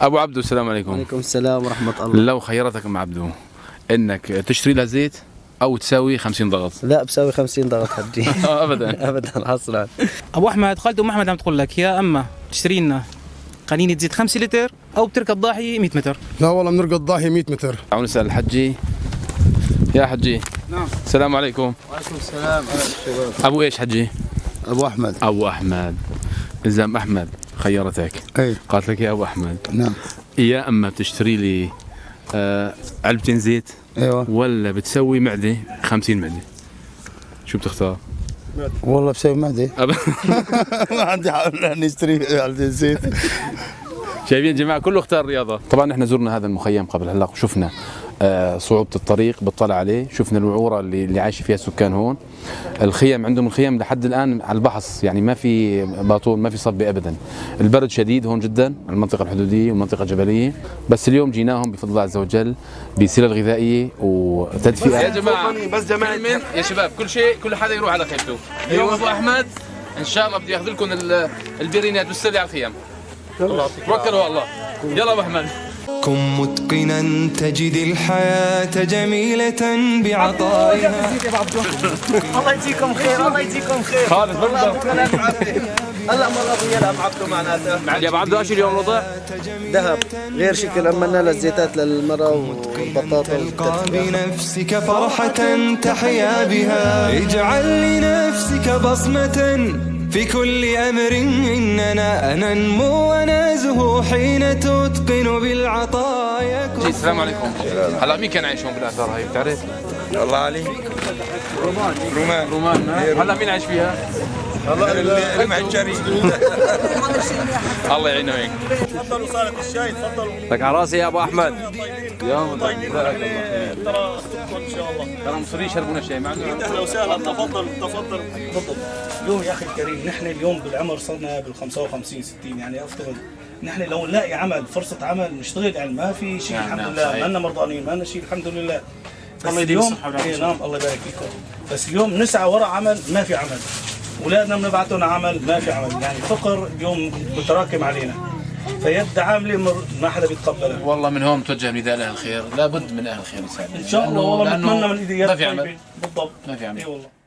ابو عبدو السلام عليكم. وعليكم السلام ورحمة الله. لو خيرتك ام عبدو انك تشتري لها زيت او تساوي 50 ضغط؟ لا بساوي 50 ضغط حجي. ابدا ابدا اصلا. ابو احمد، خالته ام احمد عم تقول لك يا اما تشتري لنا قنينه زيت 5 لتر او بتركب ضاحيه 100 متر. لا والله بنرقد ضاحيه 100 متر. تعالوا نسال الحجي. يا حجي. نعم. السلام عليكم. وعليكم السلام. الشباب. ابو ايش حجي؟ ابو احمد. ابو احمد. اذا ام احمد خيرتك اي قالت لك يا ابو احمد نعم يا اما بتشتري لي علبتين زيت ايوه ولا بتسوي معده 50 معده، شو بتختار؟ والله بسوي معدي. ما عندي حق نشتري على الزيت. شايفين جماعه كله اختار رياضه. طبعا احنا زرنا هذا المخيم قبل هلا وشفنا صعوبة الطريق، بتطلع عليه، شفنا الوعورة اللي عايش فيها السكان هون. الخيم عندهم الخيم لحد الآن على البحص، يعني ما في باطون، ما في صبة أبدا. البرد شديد هون جدا، المنطقة الحدودية والمنطقة الجبلية، بس اليوم جيناهم بفضل الله عز وجل بسلة الغذائية وتدفئة. يا جماعة بس جماعة يا شباب كل حدا يروح على خيمته. اليوم أبو أحمد إن شاء الله بده ياخذ لكم البرينات والسلة على الخيام. توكلوا على الله. يلا أبو أحمد. كن متقنا تجد الحياة جميلة بعطائها. الله يجزيكم خير، الله يجزيكم خير. خالص برضه. هلا مرة يلعب معكم معناتها. يا ابو عبدو ايش اليوم الوضع؟ ذهب غير شكل. عملنا له الزيتات للمرأة والبطاطا. تلقى بنفسك فرحة تحيا بها. اجعل لنفسك بصمة في كل أمر. إننا ننمو ونزهو حين تتقن بالعطايا. السلام عليكم. هلا مين كان عايش هون بالآثار هاي بتعرف؟ الله عليك. رومان. هلا مين عايش فيها؟ الله المعجري. الله يعينه هيك. تفضلوا صالة الشاي تفضلوا. لك على راسي يا ابو احمد. يا طيب ترى اخذكم ان شاء الله. ترى مصريين يشربون شاي معنا. اهلا وسهلا. تفضلوا تفضلوا. اليوم يا اخي الكريم نحن اليوم بالعمر صرنا بال 55 60 يعني افترض نحن لو نلاقي عمل فرصة عمل نشتغل يعني ما في شيء. نعم الحمد نعم لله صحيح. ما لنا مرضانين ما لنا شيء الحمد لله. الله يديم الصحة والعافية. نعم الله يبارك فيكم. بس اليوم نسعى وراء عمل ما في عمل. اولادنا بنبعثهم على عمل ما في عمل، يعني فقر اليوم متراكم علينا. فيد عامله ما حدا بيتقبلها. والله من هون توجه نداء لاهل الخير، لابد من اهل الخير يساعدوا ان شاء الله والله بنتمنى من ايديات ما في عمل. بالضبط ما في عمل. اي والله.